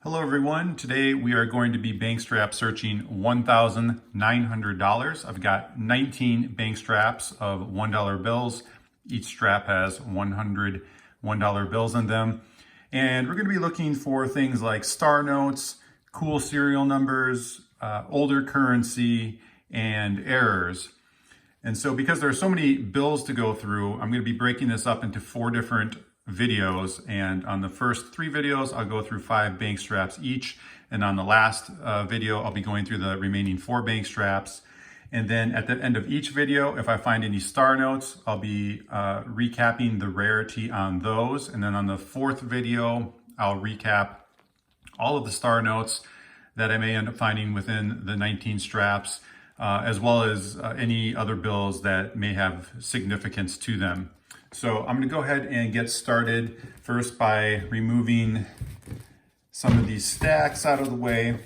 Hello everyone. Today we are going to be bank strap searching $1,900. I've got 19 bank straps of $1 bills. Each strap has 100 $1 bills in them. And we're going to be looking for things like star notes, cool serial numbers, older currency, and errors. And so because there are so many bills to go through, I'm going to be breaking this up into 4 different videos, and on the first 3 videos I'll go through 5 bank straps each, and on the last video I'll be going through the remaining 4 bank straps. And then at the end of each video, if I find any star notes, I'll be recapping the rarity on those, and then on the 4th video I'll recap all of the star notes that I may end up finding within the 19 straps, as well as any other bills that may have significance to them. So I'm going to go ahead and get started first by removing some of these stacks out of the way,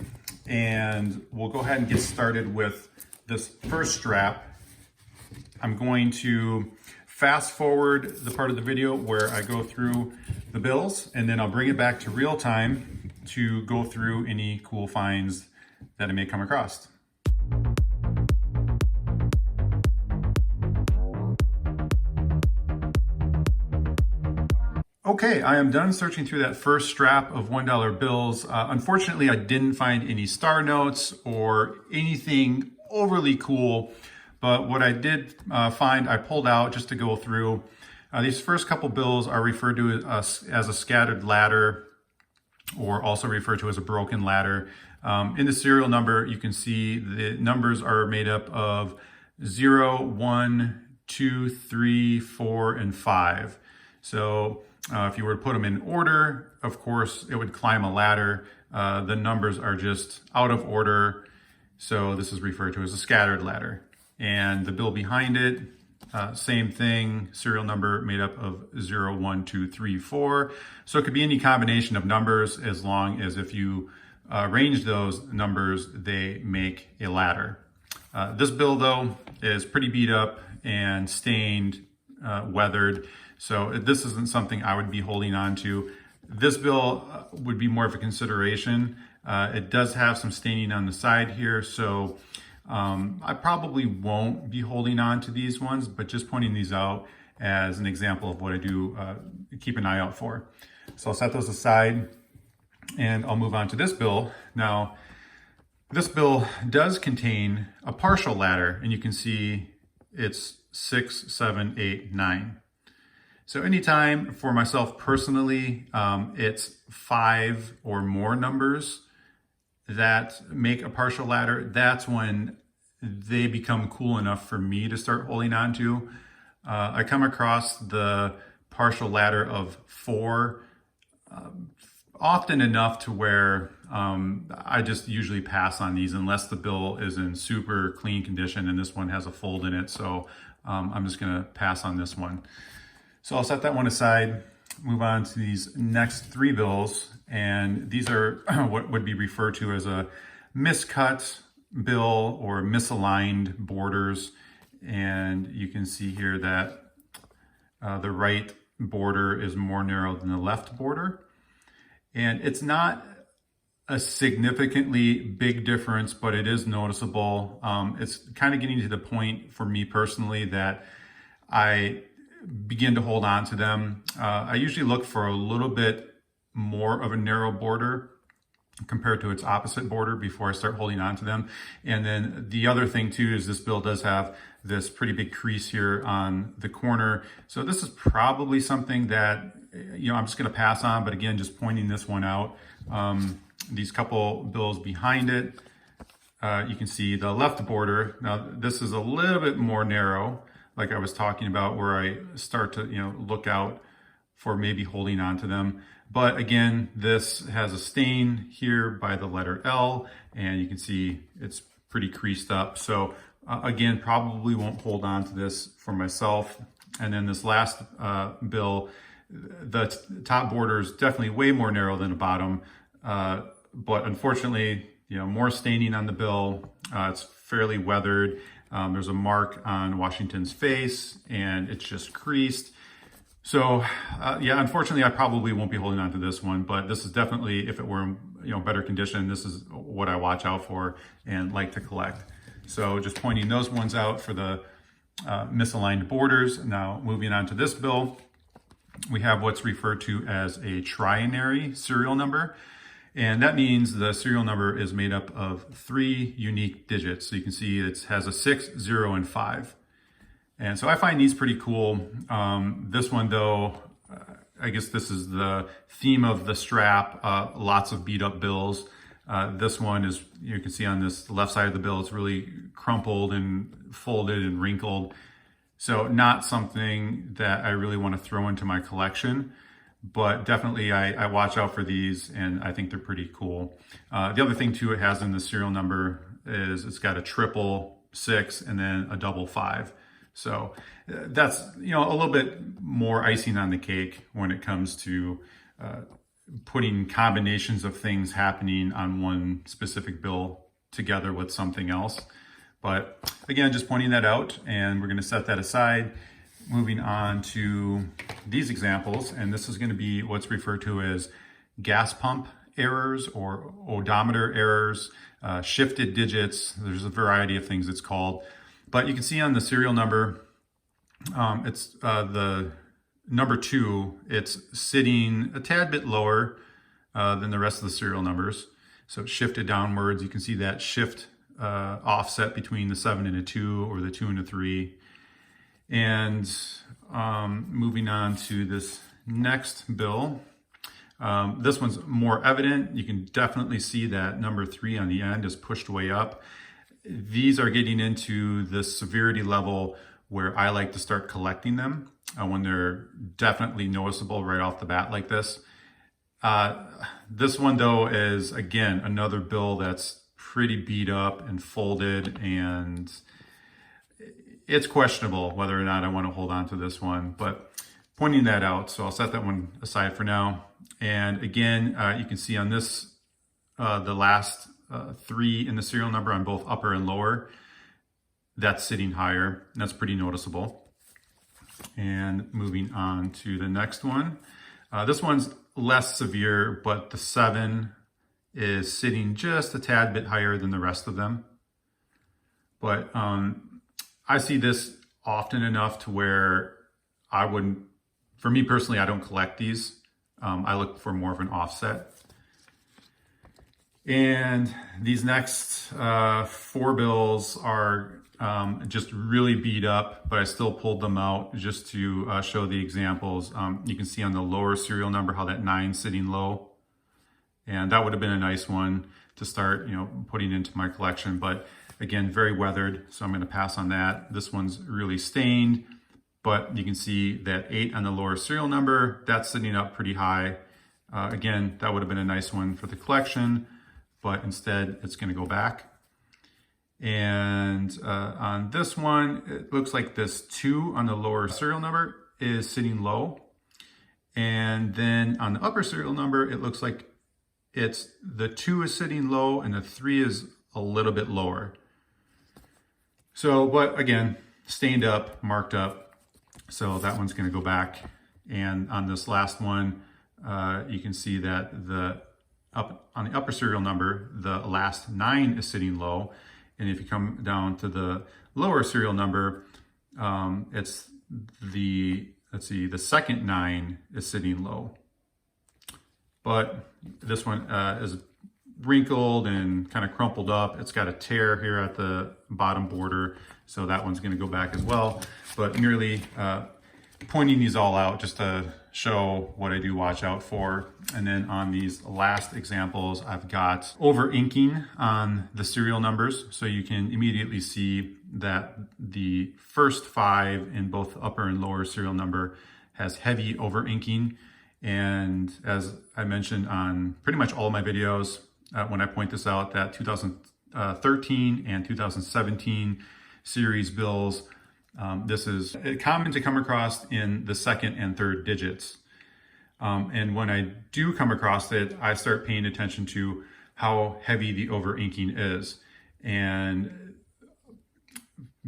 and we'll go ahead and get started with this first strap. I'm going to fast forward the part of the video where I go through the bills, and then I'll bring it back to real time to go through any cool finds that I may come across. Okay, I am done searching through that first strap of $1 bills. Unfortunately, I didn't find any star notes or anything overly cool, but what I did find, I pulled out just to go through. These first couple bills are referred to as a scattered ladder, or also referred to as a broken ladder. In the serial number, you can see the numbers are made up of 0, 1, 2, 3, 4, and 5. So if you were to put them in order, of course, it would climb a ladder. The numbers are just out of order, so this is referred to as a scattered ladder. And the bill behind it, same thing, serial number made up of 0, 1, 2, 3, 4. So it could be any combination of numbers, as long as if you arrange those numbers, they make a ladder. This bill, though, is pretty beat up and stained, weathered. So this isn't something I would be holding on to. This bill would be more of a consideration. It does have some staining on the side here, so I probably won't be holding on to these ones, but just pointing these out as an example of what I do keep an eye out for. So I'll set those aside, and I'll move on to this bill. Now, this bill does contain a partial ladder, and you can see it's 6, 7, 8, 9. So anytime for myself personally, it's 5 or more numbers that make a partial ladder. That's when they become cool enough for me to start holding on to. I come across the partial ladder of 4 often enough to where I just usually pass on these unless the bill is in super clean condition, and this one has a fold in it. So I'm just gonna pass on this one. So I'll set that one aside, move on to these next 3 bills, and these are what would be referred to as a miscut bill or misaligned borders. And you can see here that the right border is more narrow than the left border. And it's not a significantly big difference, but it is noticeable. It's kind of getting to the point for me personally that I begin to hold on to them. I usually look for a little bit more of a narrow border compared to its opposite border before I start holding on to them. And then the other thing too is this bill does have this pretty big crease here on the corner. So this is probably something that, I'm just gonna pass on, but again, just pointing this one out. These couple bills behind it, you can see the left border. Now this is a little bit more narrow, like I was talking about, where I start to, look out for maybe holding on to them. But again, this has a stain here by the letter L, and you can see it's pretty creased up. So again, probably won't hold on to this for myself. And then this last bill, the top border is definitely way more narrow than the bottom, but unfortunately, more staining on the bill. It's fairly weathered. There's a mark on Washington's face, and it's just creased. So yeah, unfortunately, I probably won't be holding on to this one, but this is definitely, if it were better condition, this is what I watch out for and like to collect. So just pointing those ones out for the misaligned borders. Now moving on to this bill, we have what's referred to as a trinary serial number. And that means the serial number is made up of 3 unique digits. So you can see it has a 6, 0, and 5. And so I find these pretty cool. This one though, I guess this is the theme of the strap, lots of beat up bills. This one is, you can see on this left side of the bill, it's really crumpled and folded and wrinkled. So not something that I really want to throw into my collection, but definitely I watch out for these and I think they're pretty cool. The other thing too it has in the serial number is it's got a triple 6 and then a double 5. So that's, a little bit more icing on the cake when it comes to putting combinations of things happening on one specific bill together with something else. But again, just pointing that out, and we're going to set that aside. Moving on to these examples, and this is going to be what's referred to as gas pump errors or odometer errors, shifted digits. There's a variety of things it's called. But you can see on the serial number, it's the number 2, it's sitting a tad bit lower than the rest of the serial numbers. So it's shifted downwards. You can see that shift offset between the 7 and a 2 or the 2 and a 3. And moving on to this next bill, this one's more evident. You can definitely see that number 3 on the end is pushed way up. These are getting into the severity level where I like to start collecting them when they're definitely noticeable right off the bat like this. This one though is, again, another bill that's pretty beat up and folded, and it's questionable whether or not I want to hold on to this one, but pointing that out. So I'll set that one aside for now. And again, you can see on this, the last 3 in the serial number on both upper and lower, that's sitting higher. That's pretty noticeable. And moving on to the next one. This one's less severe, but the 7 is sitting just a tad bit higher than the rest of them. But I see this often enough to where I wouldn't, for me personally, I don't collect these. I look for more of an offset. And these next 4 bills are just really beat up, but I still pulled them out just to show the examples. You can see on the lower serial number how that 9's sitting low. And that would have been a nice one to start, putting into my collection. But again, very weathered, so I'm going to pass on that. This one's really stained, but you can see that 8 on the lower serial number, that's sitting up pretty high. Again, that would have been a nice one for the collection, but instead it's going to go back. And on this one, it looks like this 2 on the lower serial number is sitting low. And then on the upper serial number, it looks like it's the 2 is sitting low and the 3 is a little bit lower. So, but again, stained up, marked up. So that one's going to go back. And on this last one, you can see that on the upper serial number, the last 9 is sitting low. And if you come down to the lower serial number, it's the second 9 is sitting low. But this one is wrinkled and kind of crumpled up. It's got a tear here at the bottom border, so that one's going to go back as well. But merely pointing these all out just to show what I do watch out for. And then on these last examples, I've got over inking on the serial numbers, so you can immediately see that the first 5 in both upper and lower serial number has heavy over inking. And as I mentioned on pretty much all of my videos, when I point this out, that 2013 and 2017 series bills, this is common to come across in the 2nd and 3rd digits. And when I do come across it, I start paying attention to how heavy the over inking is. And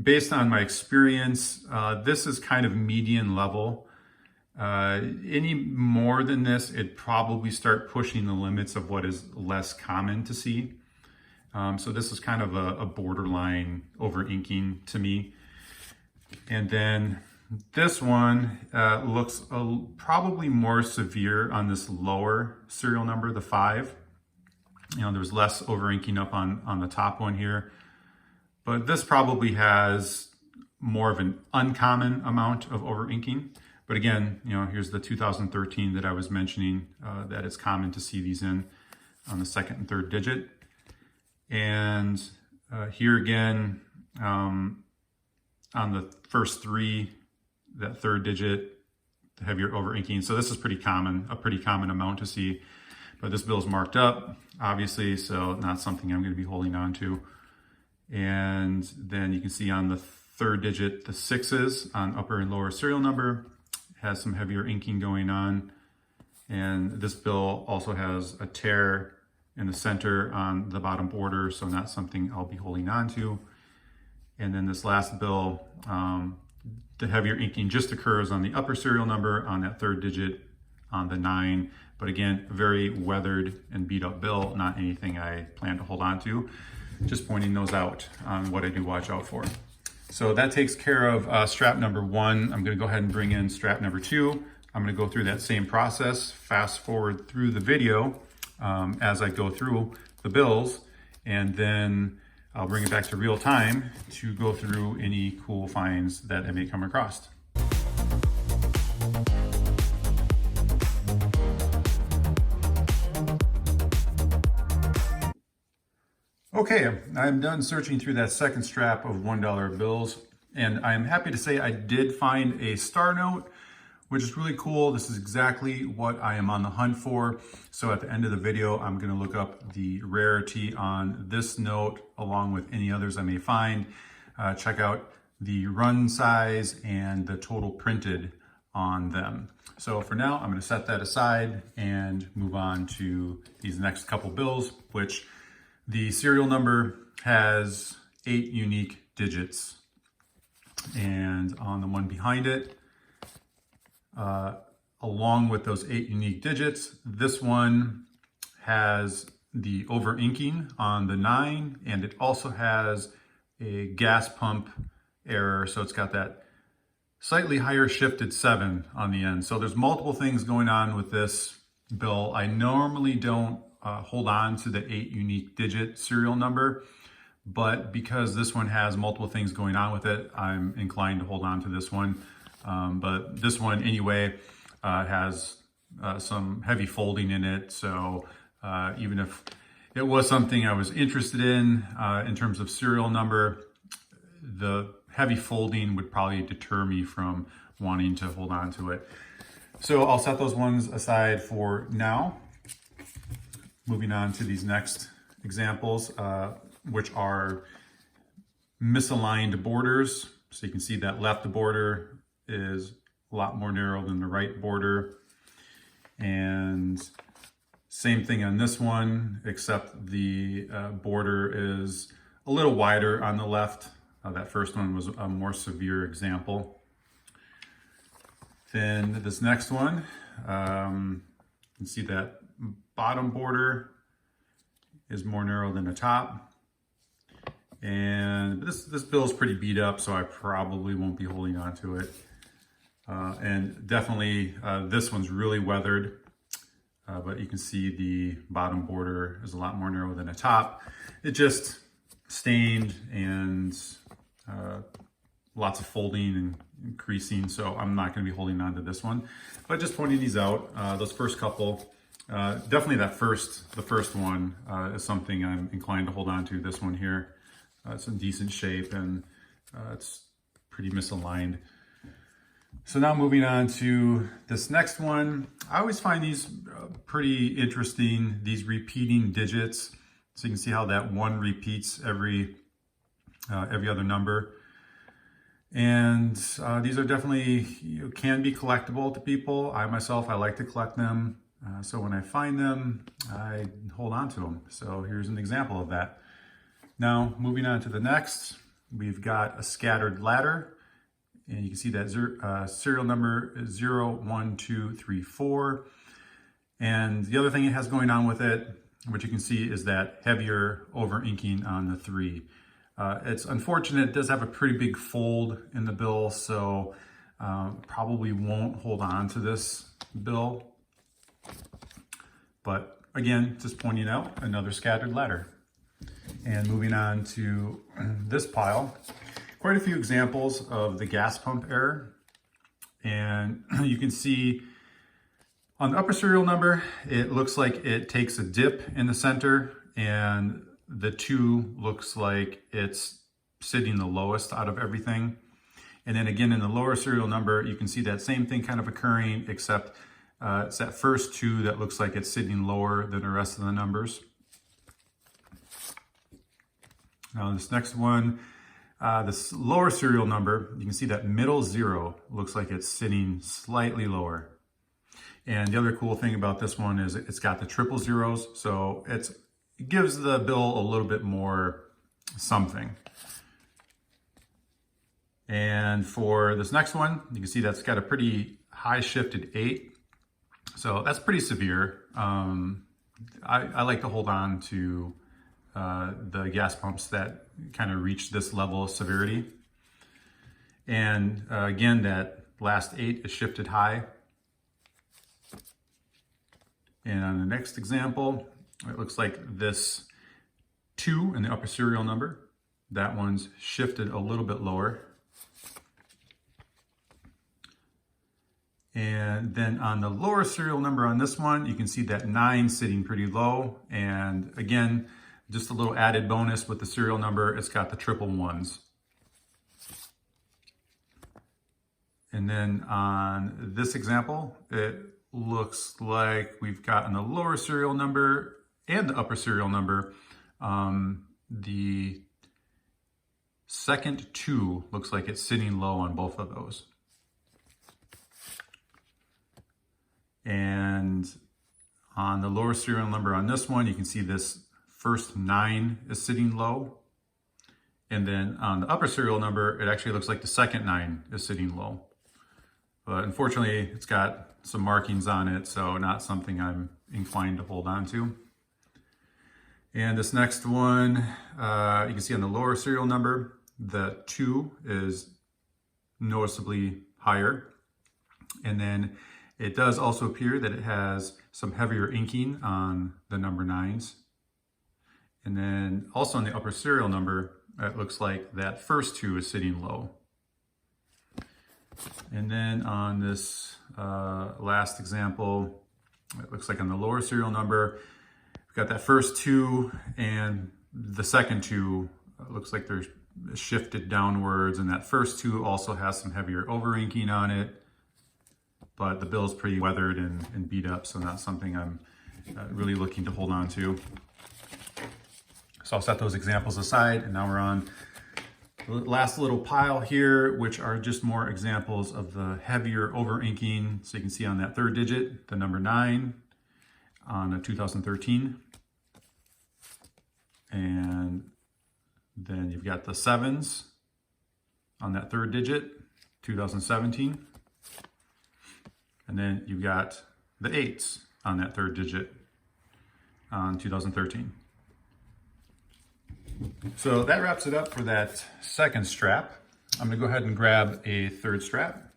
based on my experience, this is kind of median level. Any more than this, it'd probably start pushing the limits of what is less common to see. So this is kind of a borderline over inking to me. And then this one looks probably more severe on this lower serial number, the 5. You know, there's less over inking up on the top one here. But this probably has more of an uncommon amount of over inking. But again, you know, here's the 2013 that I was mentioning, that it's common to see these in on the second and third digit. And here again, on the first 3, that third digit, the heavier over inking. So this is pretty common, a pretty common amount to see. But this bill is marked up, obviously, so not something I'm going to be holding on to. And then you can see on the third digit, the 6s on upper and lower serial number has some heavier inking going on. And this bill also has a tear in the center on the bottom border, so not something I'll be holding on to. And then this last bill, the heavier inking just occurs on the upper serial number on that third digit on the 9. But again, very weathered and beat up bill, not anything I plan to hold on to. Just pointing those out on what I do watch out for. So that takes care of strap number 1. I'm going to go ahead and bring in strap number 2. I'm going to go through that same process, fast forward through the video as I go through the bills, and then I'll bring it back to real time to go through any cool finds that I may come across. Okay, I'm done searching through that second strap of $1 bills, and I'm happy to say I did find a star note, which is really cool. This is exactly what I am on the hunt for. So at the end of the video, I'm gonna look up the rarity on this note along with any others I may find. Check out the run size and the total printed on them. So for now, I'm gonna set that aside and move on to these next couple bills, which the serial number has 8 unique digits. And on the one behind it, along with those 8 unique digits, this one has the over inking on the 9, and it also has a gas pump error. So it's got that slightly higher shifted 7 on the end. So there's multiple things going on with this bill. I normally don't hold on to the 8 unique digit serial number, but because this one has multiple things going on with it, I'm inclined to hold on to this one. But this one anyway has some heavy folding in it. So even if it was something I was interested in terms of serial number, the heavy folding would probably deter me from wanting to hold on to it. So I'll set those ones aside for now. Moving on to these next examples, which are misaligned borders. So you can see that left border is a lot more narrow than the right border. And same thing on this one, except the border is a little wider on the left. That first one was a more severe example. Then this next one, you can see that bottom border is more narrow than the top. And this bill is pretty beat up, so I probably won't be holding on to it. And definitely this one's really weathered, but you can see the bottom border is a lot more narrow than the top. It just stained and lots of folding and creasing, so I'm not going to be holding on to this one. But just pointing these out, those first couple, definitely the first one is something I'm inclined to hold on to. This one here, it's in decent shape and it's pretty misaligned. So now moving on to this next one. I always find these pretty interesting, these repeating digits. So you can see how that 1 repeats every other number. And these are definitely, can be collectible to people. I myself, I like to collect them. So when I find them, I hold on to them. So here's an example of that. Now, moving on to the next, we've got a scattered ladder. And you can see that serial number is 01234. And the other thing it has going on with it, what you can see, is that heavier over inking on the 3. It's unfortunate, it does have a pretty big fold in the bill, so probably won't hold on to this bill. But again, just pointing out another scattered ladder. And moving on to this pile, quite a few examples of the gas pump error. And you can see on the upper serial number, it looks like it takes a dip in the center, and the 2 looks like it's sitting the lowest out of everything. And then again, in the lower serial number, you can see that same thing kind of occurring, except it's that first 2 that looks like it's sitting lower than the rest of the numbers. Now this next one, this lower serial number, you can see that middle 0 looks like it's sitting slightly lower. And the other cool thing about this one is it's got the triple zeros, so it gives the bill a little bit more something. And for this next one, you can see that's got a pretty high shifted 8. So that's pretty severe. I like to hold on to the gas pumps that kind of reach this level of severity. And again, that last 8 is shifted high. And on the next example, it looks like this 2 in the upper serial number, that one's shifted a little bit lower. And then on the lower serial number on this one, you can see that 9 sitting pretty low. And again, just a little added bonus with the serial number, it's got the triple 1s. And then on this example, it looks like we've got on the lower serial number and the upper serial number, the second 2 looks like it's sitting low on both of those. And on the lower serial number on this one, you can see this first 9 is sitting low. And then on the upper serial number, it actually looks like the second 9 is sitting low. But unfortunately, it's got some markings on it, so not something I'm inclined to hold on to. And this next one, you can see on the lower serial number, the 2 is noticeably higher. And then it does also appear that it has some heavier inking on the number 9s. And then also on the upper serial number, it looks like that first 2 is sitting low. And then on this last example, it looks like on the lower serial number, we've got that first 2 and the second 2 looks like they're shifted downwards, and that first 2 also has some heavier over inking on it, but the bill is pretty weathered and beat up, so not something I'm really looking to hold on to. So I'll set those examples aside, and now we're on the last little pile here, which are just more examples of the heavier over inking. So you can see on that 3rd digit, the number 9 on a 2013. And then you've got the 7s on that 3rd digit, 2017. And then you've got the 8s on that 3rd digit on 2013. So that wraps it up for that second strap. I'm gonna go ahead and grab a 3rd strap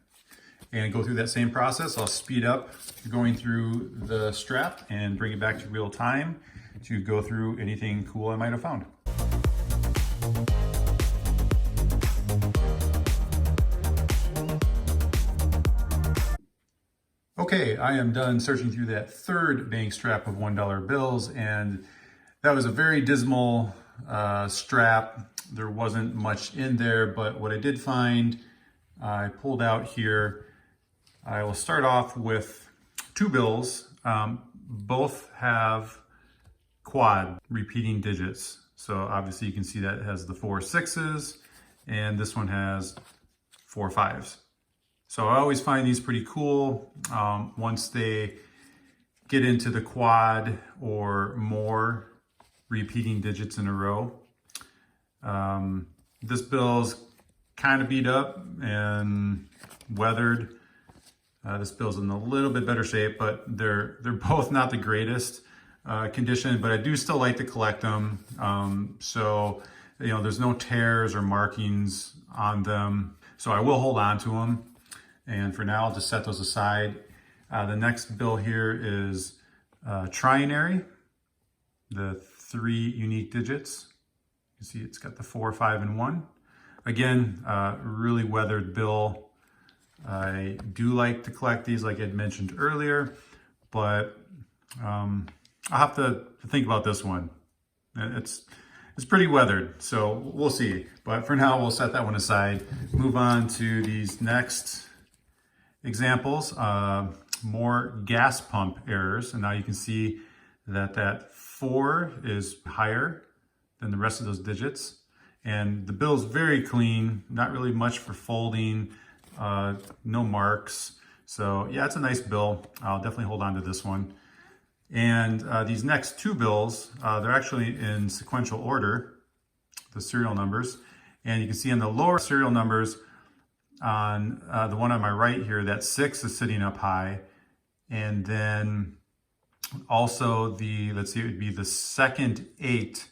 and go through that same process. I'll speed up going through the strap and bring it back to real time to go through anything cool I might have found. Okay, I am done searching through that 3rd bank strap of $1 bills, and that was a very dismal strap. There wasn't much in there, but what I did find, I pulled out here. I will start off with 2 bills. Both have quad repeating digits. So obviously you can see that it has the 4 6s, and this one has 4 5s. So I always find these pretty cool once they get into the quad or more repeating digits in a row. This bill's kind of beat up and weathered. This bill's in a little bit better shape, but they're both not the greatest condition, but I do still like to collect them. So, you know, there's no tears or markings on them. So I will hold on to them. And for now, I'll just set those aside. The next bill here is Trinary, the 3 unique digits. You see it's got the 4, 5, and 1. Again, really weathered bill. I do like to collect these like I'd mentioned earlier, but I'll have to think about this one. It's pretty weathered, so we'll see. But for now, we'll set that one aside. Move on to these next examples. More gas pump errors, and now you can see that that 4 is higher than the rest of those digits. And the bill's very clean, not really much for folding, no marks. So yeah, it's a nice bill. I'll definitely hold on to this one. And these next 2 bills, they're actually in sequential order, the serial numbers. And you can see in the lower serial numbers, on the one on my right here, that 6 is sitting up high. And then also let's see, it would be the second 8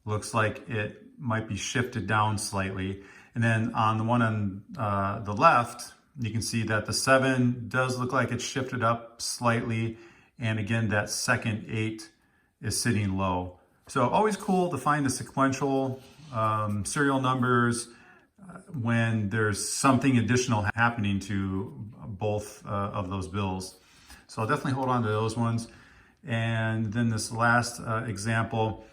looks like it might be shifted down slightly. And then on the one on the left, you can see that the 7 does look like it's shifted up slightly. And again, that second 8 is sitting low. So always cool to find the sequential serial numbers when there's something additional happening to both of those bills. So I'll definitely hold on to those ones. And then this last example,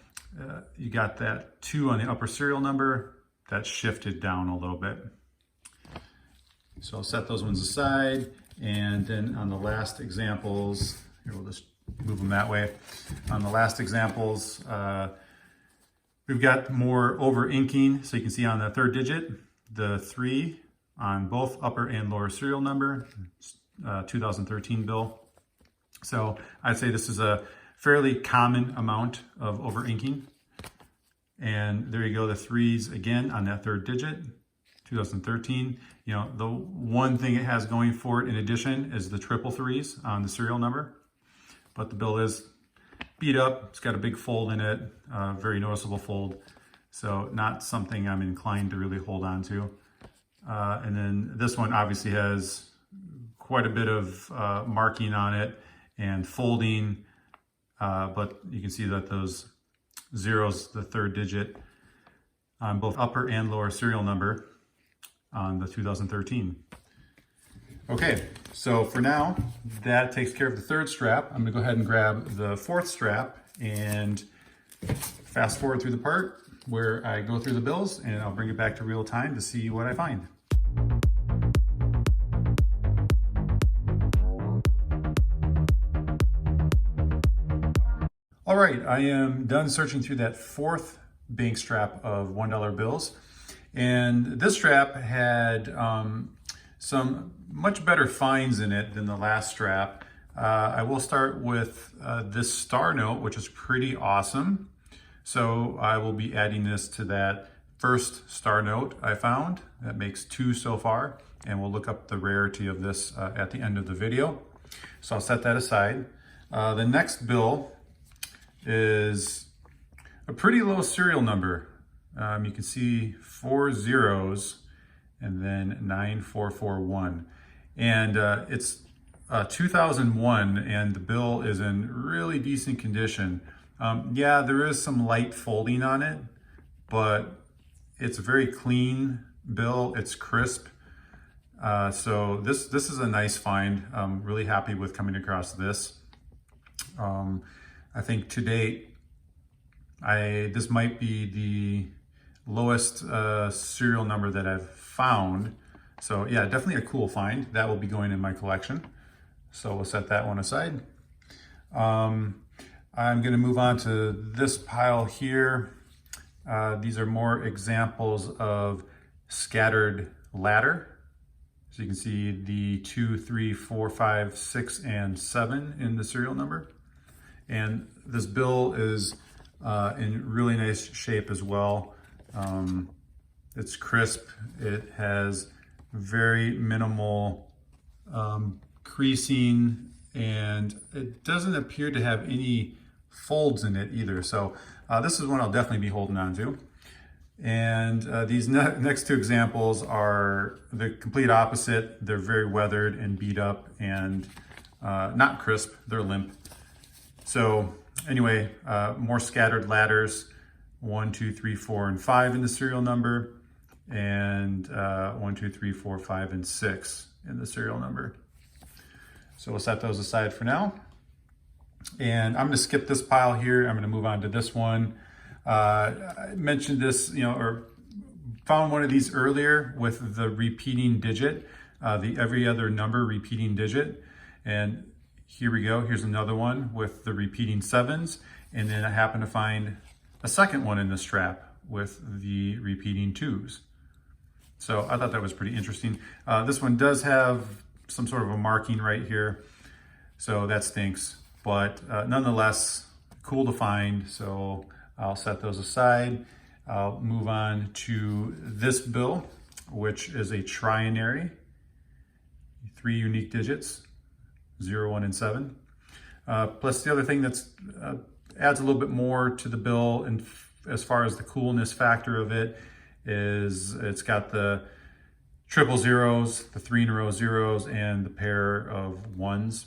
you got that 2 on the upper serial number that shifted down a little bit. So I'll set those ones aside. And then on the last examples, here we'll just move them that way. On the last examples, we've got more over inking. So you can see on the 3rd digit, the 3 on both upper and lower serial number, 2013 bill. So I'd say this is a fairly common amount of over inking. And there you go, the 3s again on that 3rd digit, 2013. You know, the one thing it has going for it in addition is the triple 3s on the serial number. But the bill is beat up. It's got a big fold in it, very noticeable fold. So not something I'm inclined to really hold on to. And then this one obviously has quite a bit of marking on it and folding, but you can see that those zeros, the 3rd digit on both upper and lower serial number on the 2013. Okay, so for now, that takes care of the 3rd strap. I'm gonna go ahead and grab the 4th strap and fast forward through the part where I go through the bills, and I'll bring it back to real time to see what I find. All right, I am done searching through that 4th bank strap of $1 bills. And this strap had some much better finds in it than the last strap. I will start with this star note, which is pretty awesome. So I will be adding this to that first star note I found. That makes 2 so far. And we'll look up the rarity of this at the end of the video. So I'll set that aside. The next bill is a pretty low serial number. You can see 4 zeros and then 9441. And it's 2001, and the bill is in really decent condition. Yeah, there is some light folding on it, but it's a very clean bill. It's crisp. So this is a nice find. I'm really happy with coming across this. I think to date, this might be the lowest serial number that I've found. So yeah, definitely a cool find. That will be going in my collection. So we'll set that one aside. I'm gonna move on to this pile here. These are more examples of scattered ladder. So you can see the 2, 3, 4, 5, 6, and 7 in the serial number. And this bill is in really nice shape as well. It's crisp. It has very minimal creasing, and it doesn't appear to have any folds in it either. So this is one I'll definitely be holding on to. And these next two examples are the complete opposite. They're very weathered and beat up and not crisp, they're limp. So anyway, more scattered ladders, 1, 2, 3, 4, and 5 in the serial number, and 1, 2, 3, 4, 5, and 6 in the serial number. So we'll set those aside for now. And I'm gonna skip this pile here. I'm gonna move on to this one. I mentioned this, or found one of these earlier with the repeating digit, the every other number repeating digit. And here we go, here's another one with the repeating 7s. And then I happened to find a second one in the strap with the repeating 2s. So I thought that was pretty interesting. This one does have some sort of a marking right here, so that stinks. But nonetheless, cool to find. So I'll set those aside. I'll move on to this bill, which is a trinary, 3 unique digits, 0, 1, and 7. Plus the other thing that's adds a little bit more to the bill, and as far as the coolness factor of it, is it's got the triple zeros, the 3 in a row zeros, and the pair of 1s.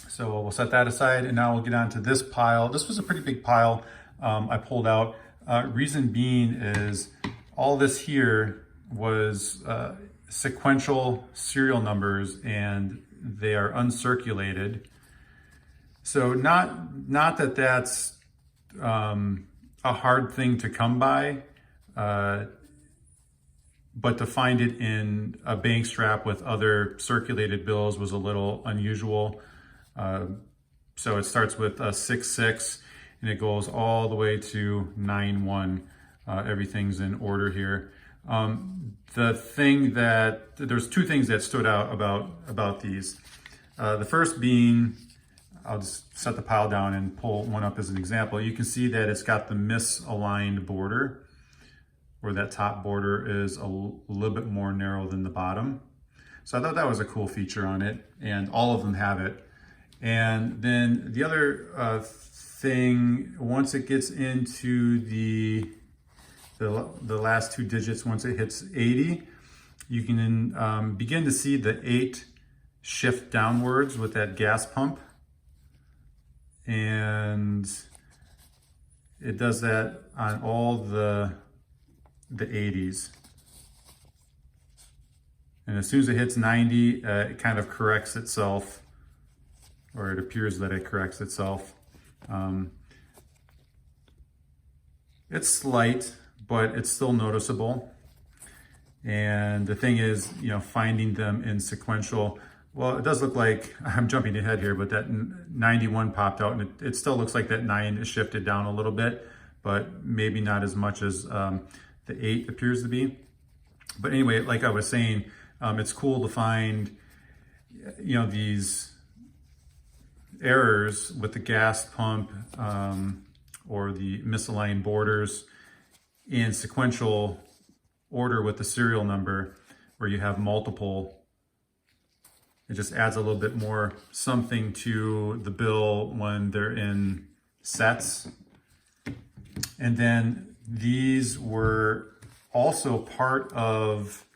So we'll set that aside, and now we'll get on to this pile. This was a pretty big pile I pulled out. Reason being is all this here was sequential serial numbers, and they are uncirculated. So not that that's a hard thing to come by, but to find it in a bank strap with other circulated bills was a little unusual. So it starts with 6, 6, and it goes all the way to 9, 1. Everything's in order here. There's two things that stood out about these. The first being, I'll just set the pile down and pull one up as an example. You can see that it's got the misaligned border, where that top border is a little bit more narrow than the bottom. So I thought that was a cool feature on it, and all of them have it. And then the other thing, once it gets into the last 2 digits, once it hits 80, you can begin to see the 8 shift downwards with that gas pump. And it does that on all the 80s. And as soon as it hits 90, it kind of corrects itself, or it appears that it corrects itself. It's slight, but it's still noticeable. And the thing is, finding them in sequential, well, it does look like, I'm jumping ahead here, but that 91 popped out, and it still looks like that 9 is shifted down a little bit, but maybe not as much as the 8 appears to be. But anyway, like I was saying, it's cool to find, these errors with the gas pump or the misaligned borders in sequential order with the serial number, where you have multiple. It just adds a little bit more something to the bill when they're in sets. And then these were also part of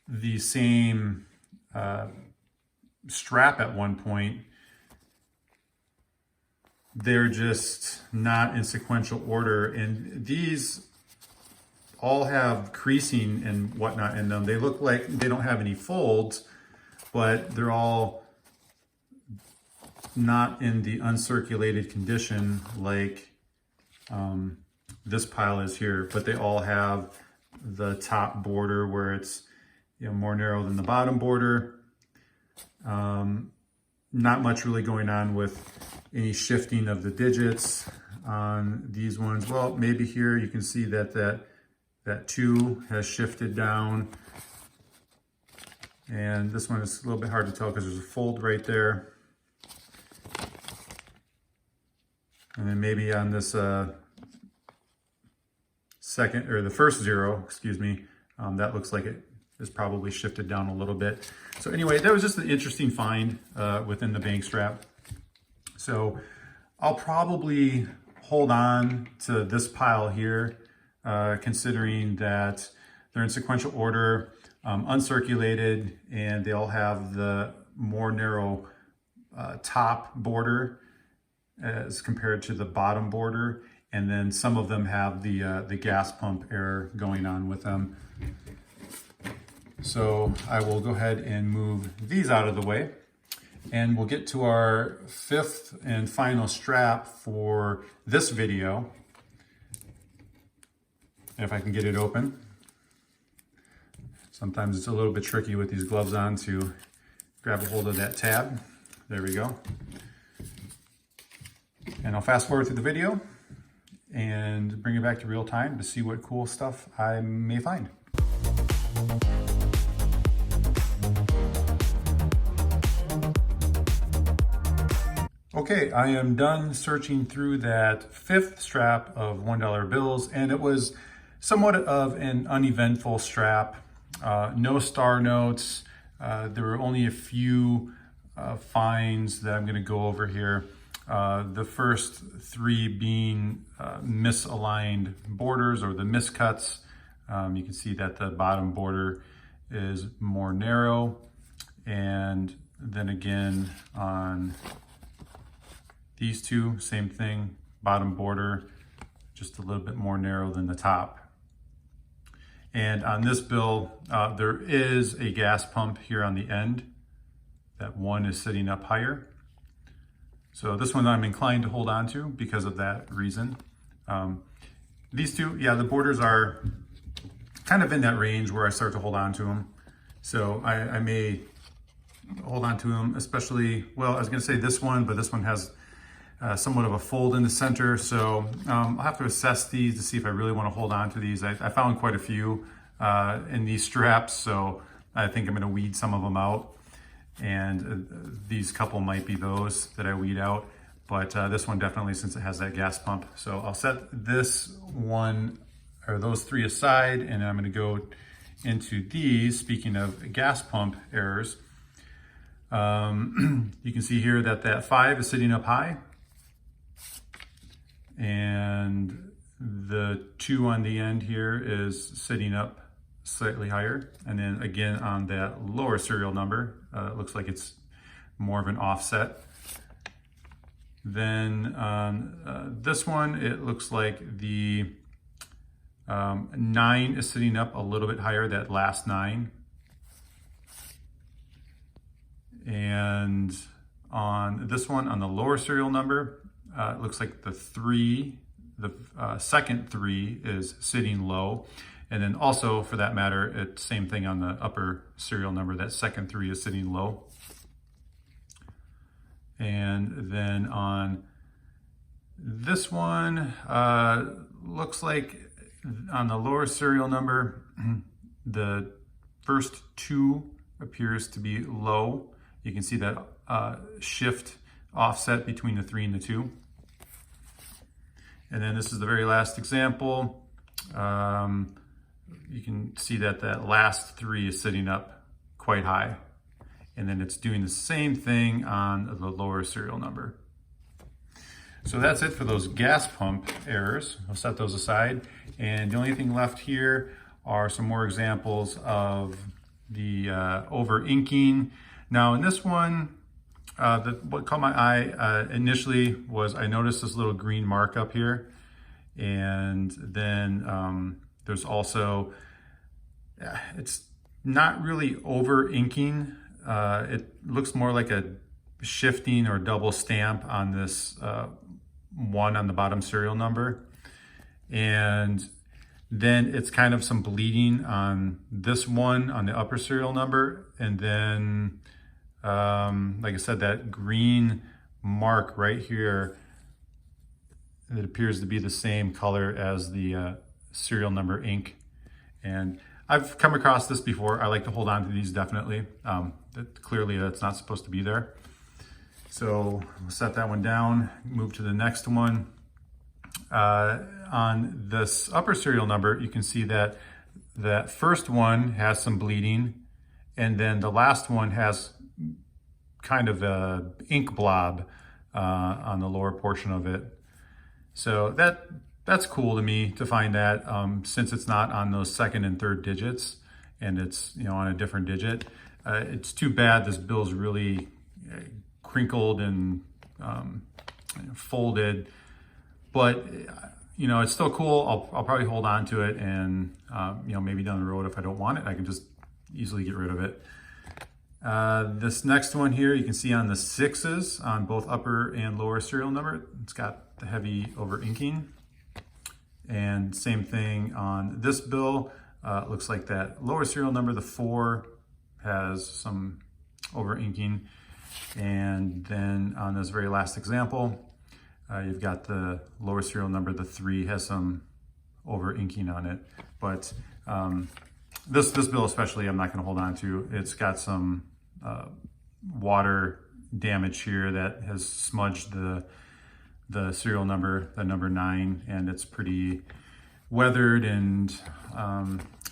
the same strap at one point. They're just not in sequential order, and these all have creasing and whatnot in them. They look like they don't have any folds, but they're all not in the uncirculated condition like this pile is here, but they all have the top border where it's more narrow than the bottom border. Not much really going on with any shifting of the digits on these ones. Well, maybe here you can see that 2 has shifted down. And this one is a little bit hard to tell because there's a fold right there. And then maybe on this the first 0, excuse me, that looks like it is probably shifted down a little bit. So anyway, that was just an interesting find within the bank strap. So I'll probably hold on to this pile here, considering that they're in sequential order, uncirculated, and they all have the more narrow top border as compared to the bottom border. And then some of them have the gas pump error going on with them. So I will go ahead and move these out of the way, and we'll get to our 5th and final strap for this video. If I can get it open. Sometimes it's a little bit tricky with these gloves on to grab a hold of that tab. There we go. And I'll fast forward through the video and bring it back to real time to see what cool stuff I may find. Okay, I am done searching through that 5th strap of $1 bills, and it was somewhat of an uneventful strap. No star notes. There were only a few finds that I'm going to go over here. The first 3 being misaligned borders, or the miscuts. You can see that the bottom border is more narrow, and then again on these 2, same thing, bottom border just a little bit more narrow than the top. And on this bill, there is a gas pump here on the end. That one is sitting up higher. So this one I'm inclined to hold on to because of that reason. These 2, yeah, the borders are kind of in that range where I start to hold on to them. So I may hold on to them, especially, well, I was gonna say this one, but this one has somewhat of a fold in the center. So I'll have to assess these to see if I really want to hold on to these. I found quite a few in these straps, so I think I'm going to weed some of them out. And these couple might be those that I weed out, but this one definitely, since it has that gas pump. So I'll set this one, or those 3 aside, and I'm going to go into these. Speaking of gas pump errors, you can see here that that 5 is sitting up high, and the 2 on the end here is sitting up slightly higher. And then again on that lower serial number, it looks like it's more of an offset. Then on this one, it looks like the 9 is sitting up a little bit higher, that last 9. And on this one, on the lower serial number, it looks like the 3, the second 3 is sitting low. And then also, for that matter, it's same thing on the upper serial number, that second 3 is sitting low. And then on this one, looks like on the lower serial number, the first 2 appears to be low. You can see that shift offset between the 3 and the 2. And then this is the very last example. You can see that that last 3 is sitting up quite high. And then it's doing the same thing on the lower serial number. So that's it for those gas pump errors. I'll set those aside. And the only thing left here are some more examples of the over inking. Now in this one, what caught my eye initially was I noticed this little green mark up here. And then there's also, it's not really over inking. It looks more like a shifting or double stamp on this 1 on the bottom serial number. And then it's kind of some bleeding on this 1 on the upper serial number. And then, like I said, that green mark right here, it appears to be the same color as the serial number ink. And I've come across this before. I like to hold on to these definitely. Clearly that's not supposed to be there. So we'll set that one down, move to the next one. on this upper serial number, you can see that that first one has some bleeding, and then the last one has kind of a ink blob on the lower portion of it. So that's cool to me to find that, since it's not on those second and third digits, and it's, you know, on a different digit. It's too bad this bill's really crinkled and folded, but you know, it's still cool. I'll probably hold on to it, and you know, maybe down the road if I don't want it, I can just easily get rid of it. This next one here, you can see on the 6s on both upper and lower serial number, it's got the heavy over inking. And same thing on this bill. It looks like that lower serial number, the 4, has some over inking. And then on this very last example, you've got the lower serial number, the 3, has some over inking on it. But this bill especially, I'm not going to hold on to. It's got some water damage here that has smudged the serial number, the number 9, and it's pretty weathered, and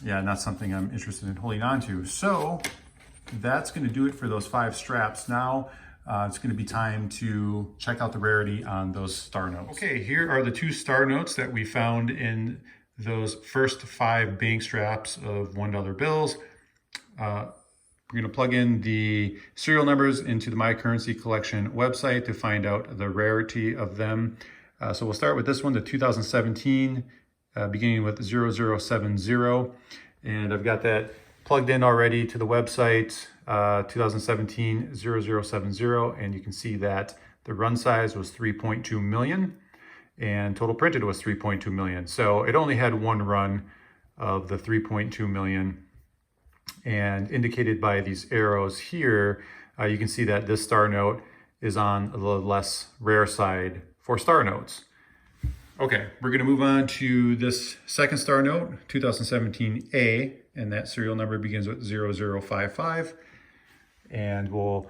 yeah, not something I'm interested in holding on to. So that's going to do it for those 5 straps. Now it's going to be time to check out the rarity on those star notes. Okay, here are the 2 star notes that we found in those first 5 bank straps of $1 bills. We're going to plug in the serial numbers into the My Currency Collection website to find out the rarity of them. So we'll start with this one, the 2017, beginning with 0070. And I've got that plugged in already to the website, 2017 0070. And you can see that the run size was 3.2 million and total printed was 3.2 million. So it only had one run of the 3.2 million. And indicated by these arrows here, you can see that this star note is on the less rare side for star notes. Okay, we're going to move on to this second star note, 2017A, and that serial number begins with 0055. And we'll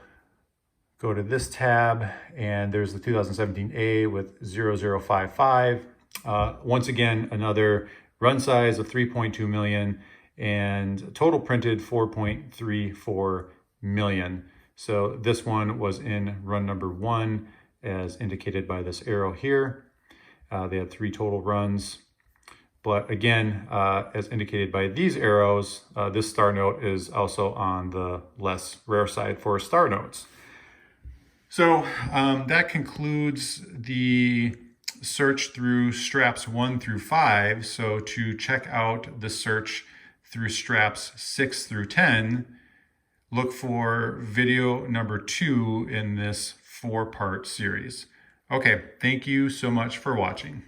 go to this tab, and there's the 2017A with 0055. Once again, another run size of 3.2 million. And total printed 4.34 million. So this one was in run number 1, as indicated by this arrow here. They had 3 total runs. But again, as indicated by these arrows, this star note is also on the less rare side for star notes. So that concludes the search through straps 1 through 5. So to check out the search through straps 6 through 10, look for video number 2 in this 4-part series. Okay, thank you so much for watching.